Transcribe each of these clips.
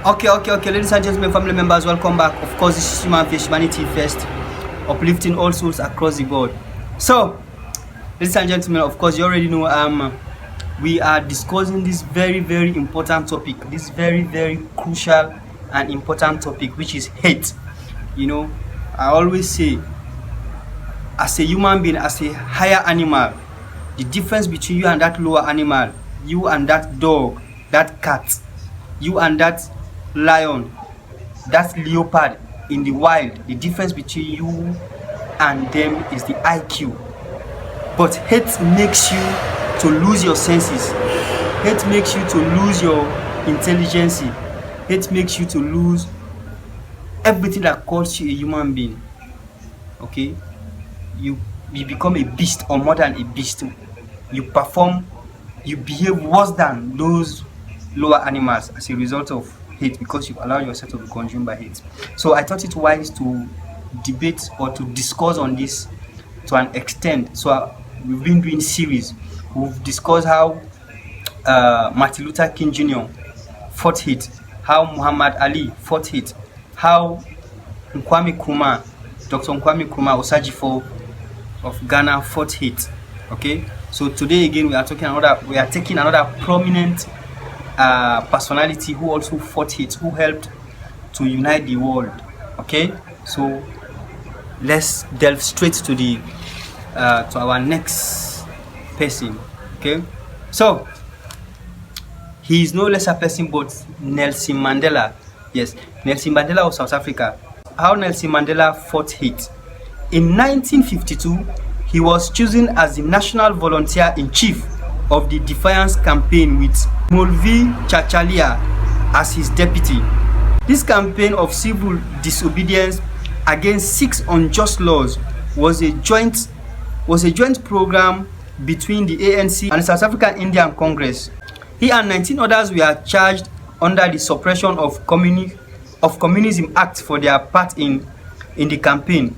Okay. Ladies and gentlemen, family members, welcome back. Of course, this is Humanity First, uplifting all souls across the board. So, ladies and gentlemen, of course, you already know we are discussing this very important topic, this very crucial and important topic, which is hate. You know, I always say, as a human being, as a higher animal, the difference between you and that lower animal, you and that dog, that cat, you and that lion, that leopard in the wild, the difference between you and them is the IQ. But hate makes you to lose your senses. Hate makes you to lose your intelligence. Hate makes you to lose everything that calls you a human being. Okay, you become a beast, or more than a beast. You behave worse than those lower animals as a result of hate, because you've allowed yourself to be consumed by hate. So I thought it wise to debate or to discuss on this to an extent. So we've been doing series. We've discussed how Martin Luther King Jr. fought hate, how Muhammad Ali fought hate, how Dr. Kwame Nkrumah Osajifo of Ghana fought hate. Okay, so today again we are taking another prominent personality who also fought hate, who helped to unite the world. Okay, so let's delve straight to the to our next person. Okay, so he is no less a person but Nelson Mandela. Yes, Nelson Mandela of South Africa. How Nelson Mandela fought hate. In 1952, he was chosen as the national volunteer-in-chief of the Defiance Campaign with Maulvi Cachalia as his deputy. This campaign of civil disobedience against 6 unjust laws was a joint program between the ANC and the South African Indian Congress. He and 19 others were charged under the Suppression of Communism Act for their part in the campaign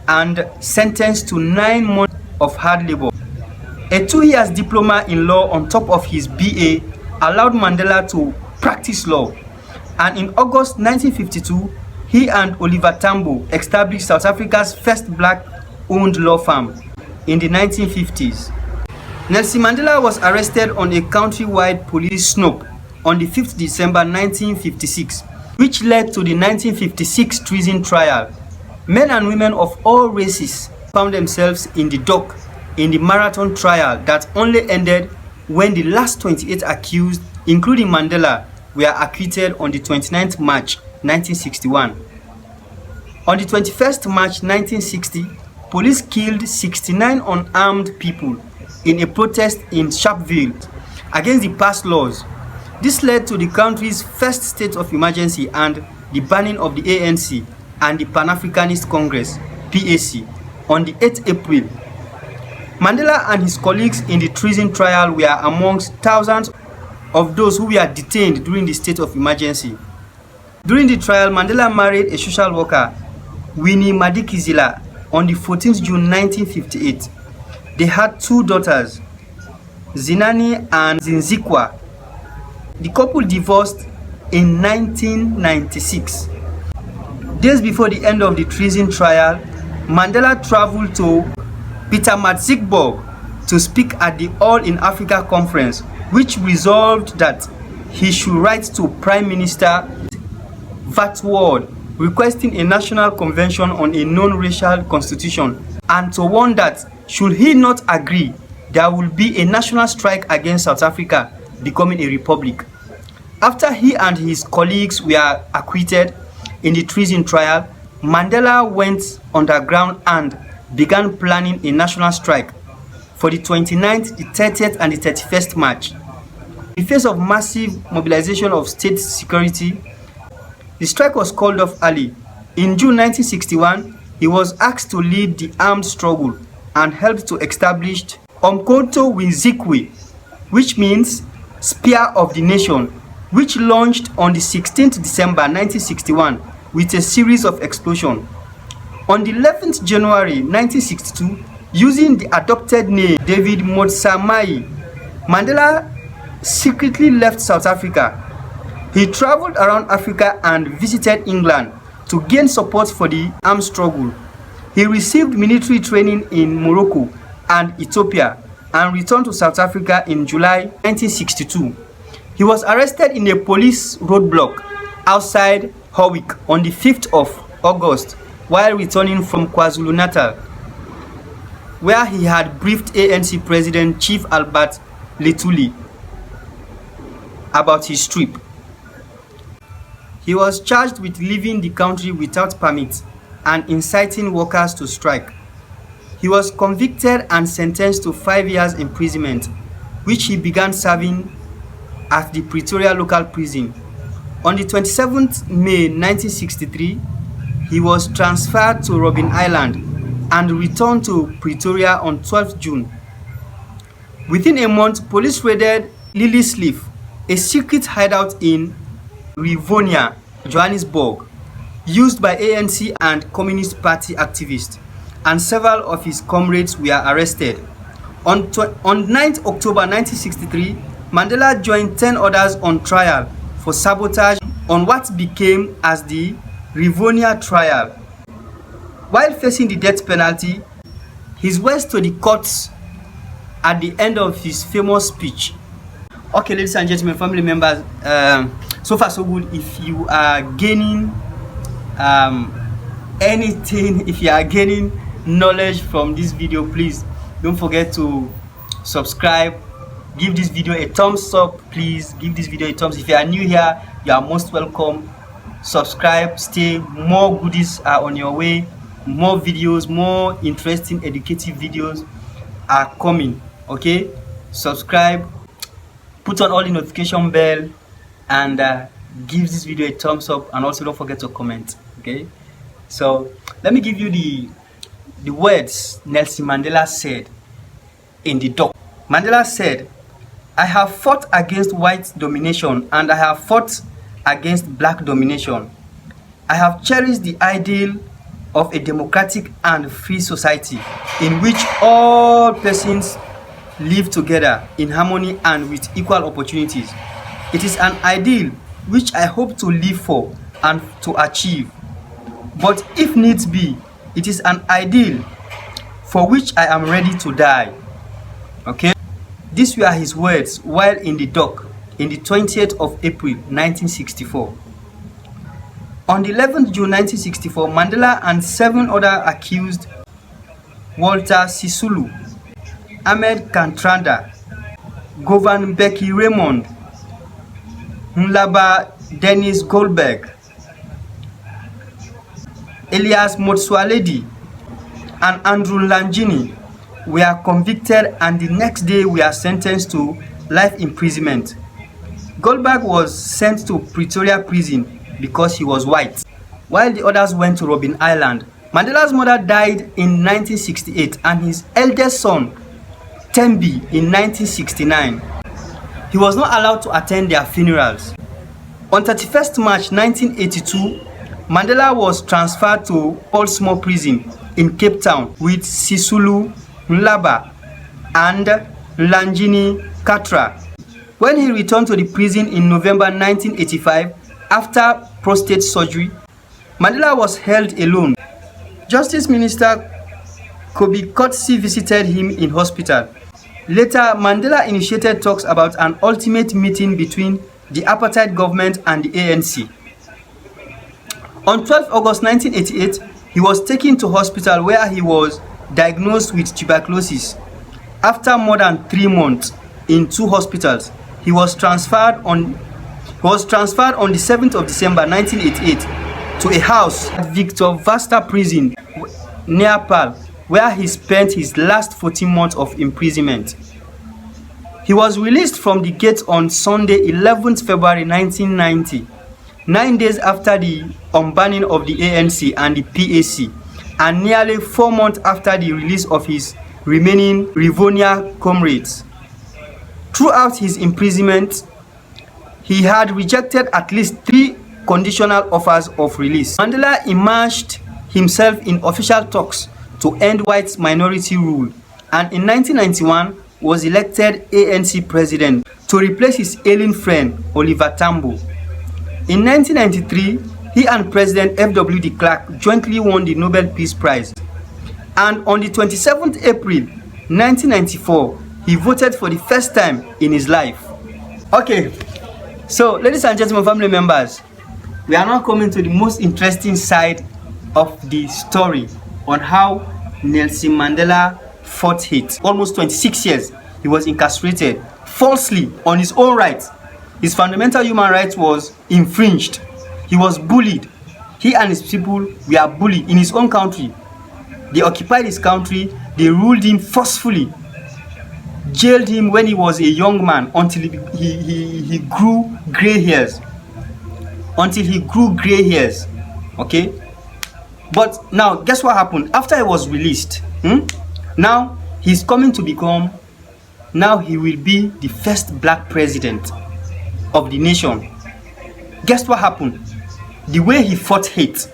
and sentenced to 9 months of hard labor. A 2 years diploma in law on top of his BA allowed Mandela to practice law, and in August 1952, he and Oliver Tambo established South Africa's first black-owned law firm in the 1950s. Nelson Mandela was arrested on a countrywide police snoop on the 5th December 1956, which led to the 1956 treason trial. Men and women of all races found themselves in the dock in the marathon trial that only ended when the last 28 accused, including Mandela, were acquitted on the 29th March 1961. On the 21st March 1960, police killed 69 unarmed people in a protest in Sharpeville against the passed laws. This led to the country's first state of emergency and the banning of the ANC and the Pan-Africanist Congress, PAC, on the 8th April. Mandela and his colleagues in the treason trial were amongst thousands of those who were detained during the state of emergency. During the trial, Mandela married a social worker, Winnie Madikizela, on the 14th June 1958. They had 2 daughters, Zinani and Zinzikwa. The couple divorced in 1996. Days before the end of the treason trial, Mandela traveled to Pietermaritzburg to speak at the All in Africa conference, which resolved that he should write to Prime Minister Verwoerd requesting a national convention on a non-racial constitution, and to warn that should he not agree, there will be a national strike against South Africa becoming a republic. After he and his colleagues were acquitted in the treason trial, Mandela went underground and began planning a national strike for the 29th, the 30th, and the 31st March. In face of massive mobilization of state security, the strike was called off early. In June 1961, he was asked to lead the armed struggle and helped to establish Umkhonto weZizwe, which means Spear of the Nation, which launched on the 16th December 1961 with a series of explosions. On the 11th January 1962, using the adopted name David Motsamai, Mandela secretly left South Africa. He traveled around Africa and visited England to gain support for the armed struggle. He received military training in Morocco and Ethiopia and returned to South Africa in July 1962. He was arrested in a police roadblock outside Howick on the 5th of August while returning from KwaZulu-Natal, where he had briefed ANC President Chief Albert Lutuli about his trip. He was charged with leaving the country without permit and inciting workers to strike. He was convicted and sentenced to 5 years imprisonment, which he began serving at the Pretoria local prison. On the 27th May 1963, he was transferred to Robben Island and returned to Pretoria on 12th June. Within a month, police raided Lilliesleaf, a secret hideout in Rivonia, Johannesburg, used by ANC and Communist Party activists, and several of his comrades were arrested. On 9th October 1963, Mandela joined 10 others on trial for sabotage on what became as the Rivonia trial. While facing the death penalty, his words to the courts at the end of his famous speech. Okay, ladies and gentlemen, family members, so far so good. If you are gaining anything, if you are gaining knowledge from this video, please don't forget to subscribe, give this video a thumbs up. Please give this video a thumbs. If you are new here, you are most welcome. Subscribe, stay, more goodies are on your way, more videos, more interesting educative videos are coming. Okay, subscribe, put on all the notification bell, and give this video a thumbs up, and also don't forget to comment. Okay, so let me give you the words Nelson Mandela said in the doc. Mandela said, "I have fought against white domination and I have fought against black domination. I have cherished the ideal of a democratic and free society in which all persons live together in harmony and with equal opportunities. It is an ideal which I hope to live for and to achieve. But if needs be, it is an ideal for which I am ready to die." Okay? These were his words while in the dock in the 20th of April 1964. On the 11th June 1964, Mandela and 7 other accused, Walter Sisulu, Ahmed Kantranda, Govan Becky Raymond, Mlaba Dennis Goldberg, Elias Motsoaledi, and Andrew Langini were convicted, and the next day were sentenced to life imprisonment. Goldberg was sent to Pretoria prison because he was white, while the others went to Robben Island. Mandela's mother died in 1968 and his eldest son, Tembi, in 1969. He was not allowed to attend their funerals. On 31st March 1982, Mandela was transferred to Paul Small Prison in Cape Town with Sisulu, Mlaba, and Langini Katra. When he returned to the prison in November 1985 after prostate surgery, Mandela was held alone. Justice Minister Kobe Coetzee visited him in hospital. Later, Mandela initiated talks about an ultimate meeting between the apartheid government and the ANC. On 12 August 1988, he was taken to hospital where he was diagnosed with tuberculosis. After more than 3 months in 2 hospitals, he was transferred on the 7th of December 1988 to a house at Victor Verster Prison near Paarl, where he spent his last 14 months of imprisonment. He was released from the gate on Sunday, 11th February 1990, 9 days after the unbanning of the ANC and the PAC, and nearly 4 months after the release of his remaining Rivonia comrades. Throughout his imprisonment, he had rejected at least 3 conditional offers of release. Mandela immersed himself in official talks to end white minority rule, and in 1991 was elected ANC president to replace his ailing friend Oliver Tambo. In 1993, he and President F.W. de Klerk jointly won the Nobel Peace Prize. And on the 27th April 1994, he voted for the first time in his life. Okay, so ladies and gentlemen, family members, we are now coming to the most interesting side of the story on how Nelson Mandela fought hate. Almost 26 years, he was incarcerated falsely on his own right. His fundamental human rights was infringed. He was bullied. He and his people were bullied in his own country. They occupied his country. They ruled him forcefully. Jailed him when he was a young man until he grew gray hairs. Okay? But now, guess what happened? After he was released, now he's coming to become, now he will be the first black president of the nation. Guess what happened? The way he fought hate.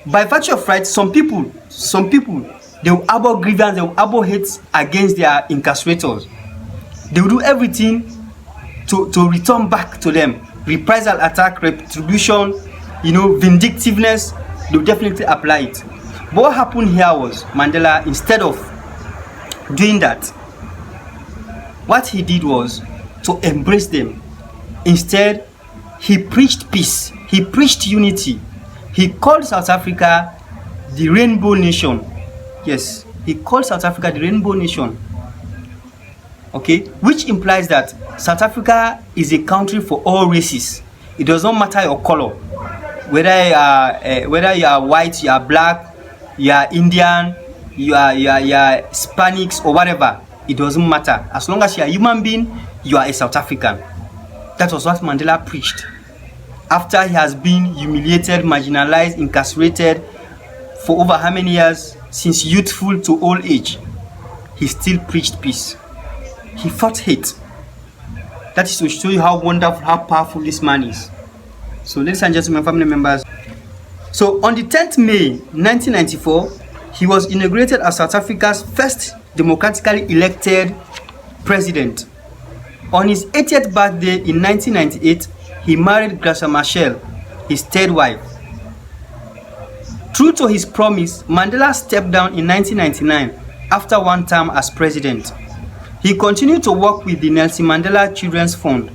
By virtue of right, some people, they will harbor grievance, they will harbor hate against their incarcerators. They will do everything to return back to them. Reprisal attack, retribution, vindictiveness, they will definitely apply it. But what happened here was, Mandela, instead of doing that, what he did was to embrace them. Instead, he preached peace. He preached unity. He called South Africa the Rainbow Nation. Yes, he called South Africa the Rainbow Nation. Okay, which implies that South Africa is a country for all races. It does not matter your color, whether you are white, you are black, you are Indian, you are Hispanics or whatever. It doesn't matter. As long as you are a human being, you are a South African. That was what Mandela preached. After he has been humiliated, marginalized, incarcerated for over how many years? Since youthful to old age, he still preached peace. He fought hate. That is to show you how wonderful, how powerful this man is. So, ladies and gentlemen, family members. So, on the 10th May 1994, he was inaugurated as South Africa's first democratically elected president. On his 80th birthday in 1998, he married Graça Machel, his third wife. True to his promise, Mandela stepped down in 1999 after one term as president. He continued to work with the Nelson Mandela Children's Fund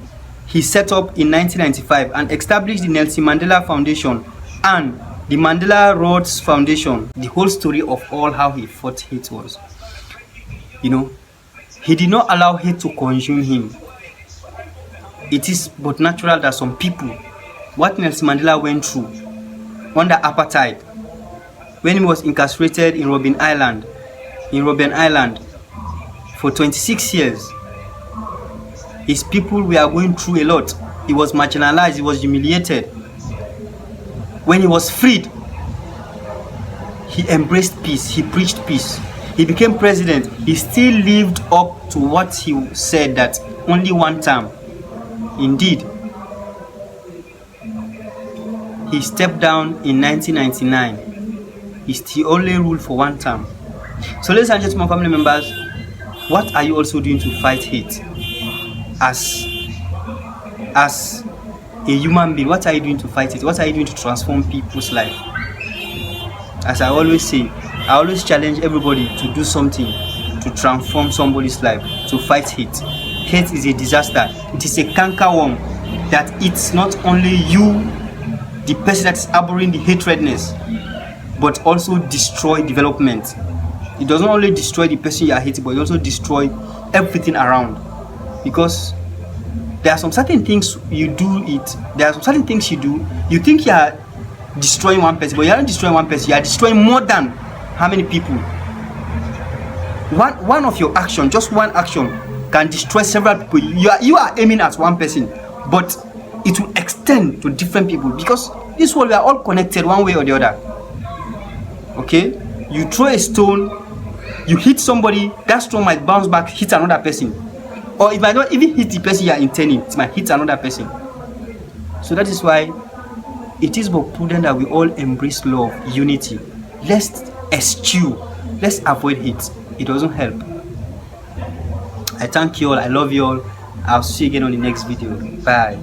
he set up in 1995 and established the Nelson Mandela Foundation and the Mandela Rhodes Foundation. The whole story of all how he fought hate was, he did not allow hate to consume him. It is but natural that some people, what Nelson Mandela went through under apartheid, when he was incarcerated in Robben Island for 26 years, his people were going through a lot. He was marginalized, he was humiliated. When he was freed, he embraced peace, he preached peace. He became president. He still lived up to what he said, that only one term. Indeed, he stepped down in 1999. He only ruled for one term. So, ladies and gentlemen, family members, what are you also doing to fight hate? As a human being, what are you doing to fight it? What are you doing to transform people's life? As I always say, I always challenge everybody to do something to transform somebody's life, to fight hate. Hate is a disaster. It is a cankerworm that it's not only you, the person that is harboring the hatredness, but also destroy development. It doesn't only destroy the person you are hating, but it also destroy everything around. Because there are some certain things you do, you think you are destroying one person, but you aren't destroying one person, you are destroying more than how many people. One of your action, just one action, can destroy several people. You are aiming at one person, but it will extend to different people, because this world, we are all connected one way or the other. Okay, you throw a stone, you hit somebody, that stone might bounce back, hit another person, or it might not even hit the person you are intending, it might hit another person. So that is why it is more prudent that we all embrace love, unity. Let's eschew, let's avoid hate. It doesn't help. I thank you all, I love you all. I'll see you again on the next video. Bye.